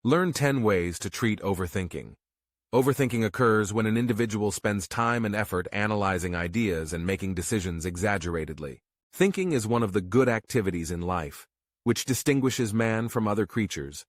Learn 10 ways to treat overthinking. Overthinking occurs when an individual spends time and effort analyzing ideas and making decisions exaggeratedly. Thinking is one of the good activities in life, which distinguishes man from other creatures.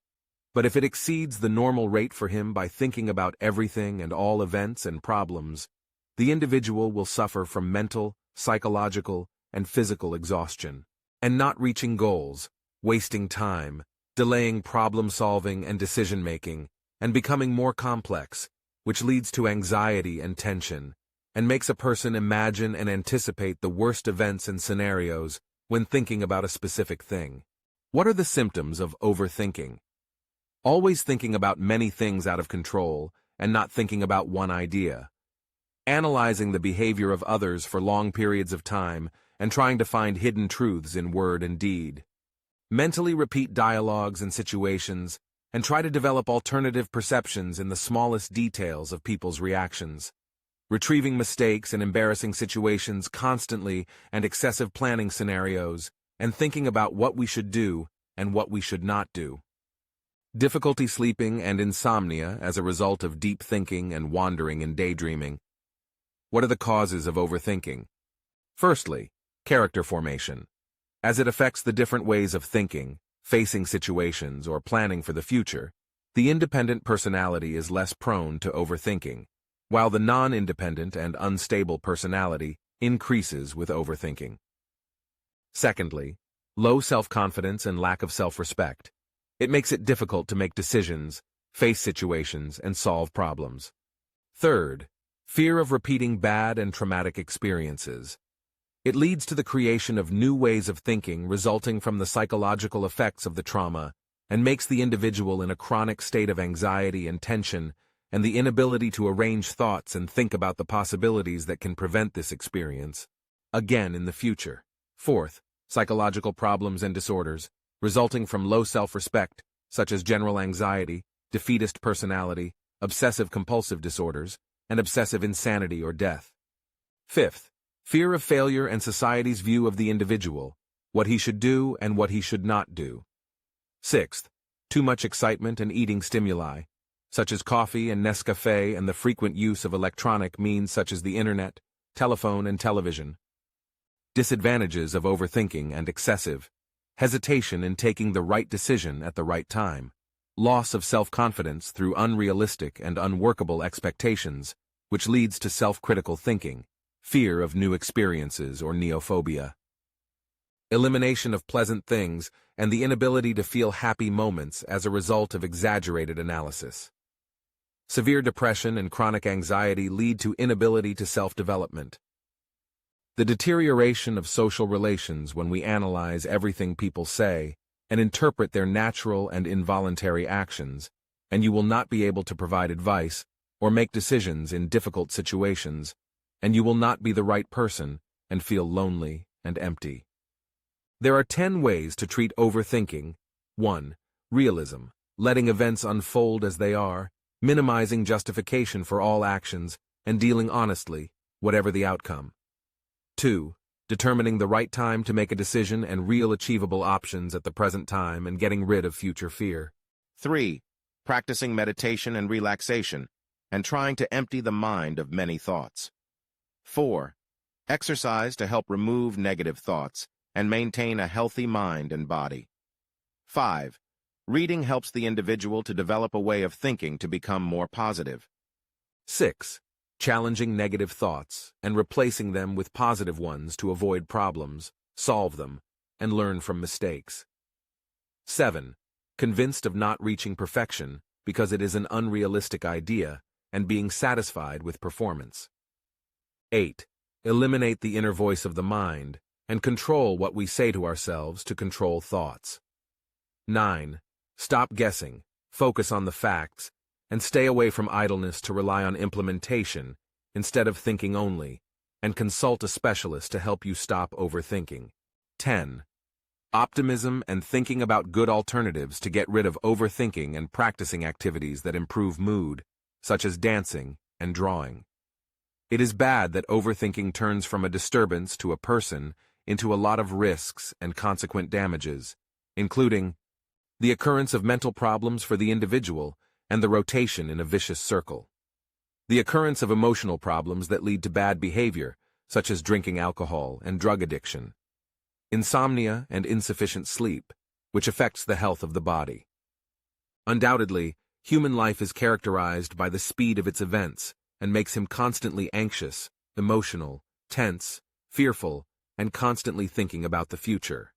But if it exceeds the normal rate for him by thinking about everything and all events and problems, the individual will suffer from mental, psychological, and physical exhaustion, and not reaching goals, wasting time, delaying problem-solving and decision-making, and becoming more complex, which leads to anxiety and tension, and makes a person imagine and anticipate the worst events and scenarios when thinking about a specific thing. What are the symptoms of overthinking? Always thinking about many things out of control and not thinking about one idea. Analyzing the behavior of others for long periods of time and trying to find hidden truths in word and deed. Mentally repeat dialogues and situations and try to develop alternative perceptions in the smallest details of people's reactions. Retrieving mistakes and embarrassing situations constantly and excessive planning scenarios and thinking about what we should do and what we should not do. Difficulty sleeping and insomnia as a result of deep thinking and wandering and daydreaming. What are the causes of overthinking? Firstly, character formation. As it affects the different ways of thinking, facing situations, or planning for the future, the independent personality is less prone to overthinking, while the non-independent and unstable personality increases with overthinking. Secondly, low self-confidence and lack of self-respect. It makes it difficult to make decisions, face situations, and solve problems. Third, fear of repeating bad and traumatic experiences. It leads to the creation of new ways of thinking resulting from the psychological effects of the trauma and makes the individual in a chronic state of anxiety and tension and the inability to arrange thoughts and think about the possibilities that can prevent this experience again in the future. Fourth, psychological problems and disorders resulting from low self-respect, such as general anxiety, defeatist personality, obsessive-compulsive disorders, and obsessive insanity or death. Fifth, fear of failure and society's view of the individual, what he should do and what he should not do. Sixth, too much excitement and eating stimuli, such as coffee and Nescafé and the frequent use of electronic means such as the internet, telephone, and television. Disadvantages of overthinking and excessive. Hesitation in taking the right decision at the right time. Loss of self-confidence through unrealistic and unworkable expectations, which leads to self-critical thinking. Fear of new experiences or neophobia. Elimination of pleasant things and the inability to feel happy moments as a result of exaggerated analysis. Severe depression and chronic anxiety lead to inability to self-development. The deterioration of social relations when we analyze everything people say and interpret their natural and involuntary actions, and you will not be able to provide advice or make decisions in difficult situations, and you will not be the right person and feel lonely and empty. There are 10 ways to treat overthinking. 1. Realism, letting events unfold as they are, minimizing justification for all actions, and dealing honestly, whatever the outcome. 2. Determining the right time to make a decision and real achievable options at the present time and getting rid of future fear. 3. Practicing meditation and relaxation, and trying to empty the mind of many thoughts. 4. Exercise to help remove negative thoughts and maintain a healthy mind and body. 5. Reading helps the individual to develop a way of thinking to become more positive. 6. Challenging negative thoughts and replacing them with positive ones to avoid problems, solve them, and learn from mistakes. 7. Convinced of not reaching perfection because it is an unrealistic idea and being satisfied with performance. 8. Eliminate the inner voice of the mind and control what we say to ourselves to control thoughts. 9. Stop guessing, focus on the facts, and stay away from idleness to rely on implementation instead of thinking only, and consult a specialist to help you stop overthinking. 10. Optimism and thinking about good alternatives to get rid of overthinking and practicing activities that improve mood, such as dancing and drawing. It is bad that overthinking turns from a disturbance to a person into a lot of risks and consequent damages, including the occurrence of mental problems for the individual, and the rotation in a vicious circle. The occurrence of emotional problems that lead to bad behavior, such as drinking alcohol and drug addiction. Insomnia and insufficient sleep, which affects the health of the body. Undoubtedly, human life is characterized by the speed of its events and makes him constantly anxious, emotional, tense, fearful, and constantly thinking about the future.